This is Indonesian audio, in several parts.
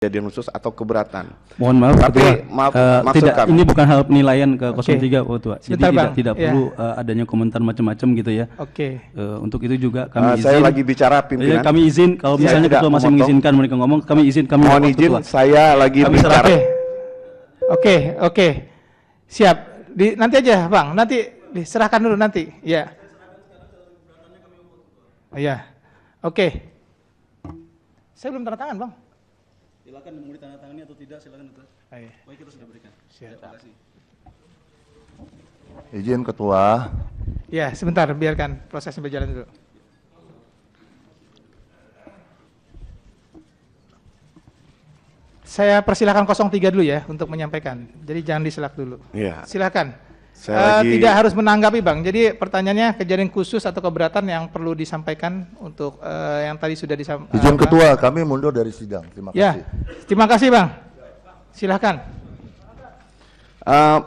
kejadian khusus atau keberatan. Mohon maaf, tapi maksud tidak, kami, ini bukan hal penilaian ke 03, Pak Ketua. Jadi tidak ya, perlu adanya komentar macam-macam gitu ya. Untuk itu juga kami izin. Saya lagi bicara pimpinan. Kami izin kalau misalnya Ketua masih mengizinkan mereka ngomong, kami izin. Kami mohon izin, saya lagi bicara. Oke. Siap. Nanti aja, Bang. Nanti diserahkan dulu nanti. Ya. Ya. Oke. Saya belum tanda tangan, Bang. Silakan mau ditandatangani atau tidak, silakan Ketua. Baik, kita sudah berikan. Terima kasih. Izin Ketua. Ya, sebentar, biarkan prosesnya berjalan dulu. Saya persilahkan 03 dulu ya untuk menyampaikan. Jadi jangan diselak dulu. Ya. Silakan. Lagi... Tidak harus menanggapi, Bang. Jadi pertanyaannya kejadian khusus atau keberatan yang perlu disampaikan untuk yang tadi sudah disampaikan. Izin Ketua, kami mundur dari sidang. Terima kasih. Ya, terima kasih, Bang. Silakan.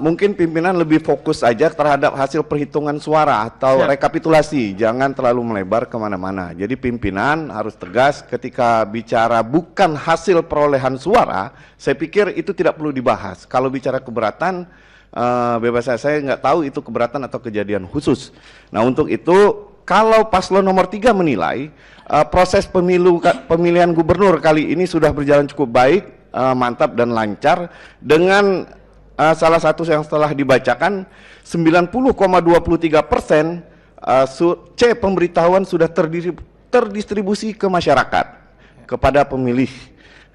Mungkin pimpinan lebih fokus aja terhadap hasil perhitungan suara atau rekapitulasi, jangan terlalu melebar kemana-mana. Jadi pimpinan harus tegas ketika bicara bukan hasil perolehan suara, saya pikir itu tidak perlu dibahas. Kalau bicara keberatan, bebas saya nggak tahu itu keberatan atau kejadian khusus. Nah untuk itu, kalau paslon nomor 3 menilai proses pemilihan gubernur kali ini sudah berjalan cukup baik, mantap dan lancar dengan salah satu yang setelah dibacakan 90,23% C pemberitahuan sudah terdistribusi ke masyarakat kepada pemilih,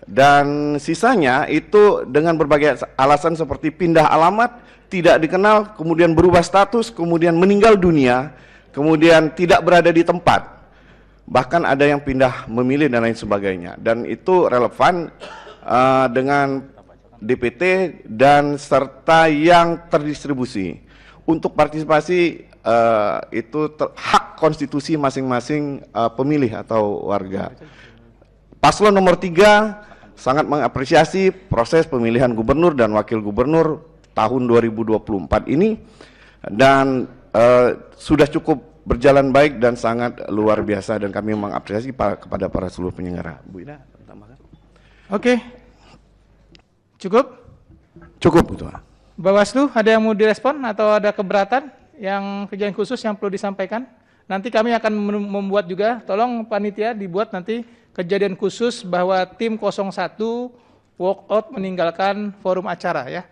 dan sisanya itu dengan berbagai alasan seperti pindah alamat, tidak dikenal, kemudian berubah status, kemudian meninggal dunia, kemudian tidak berada di tempat, bahkan ada yang pindah memilih dan lain sebagainya, dan itu relevan dengan DPT dan serta yang terdistribusi. Untuk partisipasi itu hak konstitusi masing-masing pemilih atau warga. Paslon nomor 3 sangat mengapresiasi proses pemilihan gubernur dan wakil gubernur tahun 2024 ini, dan sudah cukup berjalan baik dan sangat luar biasa, dan kami mengapresiasi kepada para seluruh penyelenggara. Bu Ina, tambahkan. Oke. Cukup? Cukup, Ketua. Bawaslu, ada yang mau direspon atau ada keberatan yang kejadian khusus yang perlu disampaikan? Nanti kami akan membuat juga, tolong panitia dibuat nanti kejadian khusus bahwa tim 01 walk out meninggalkan forum acara ya.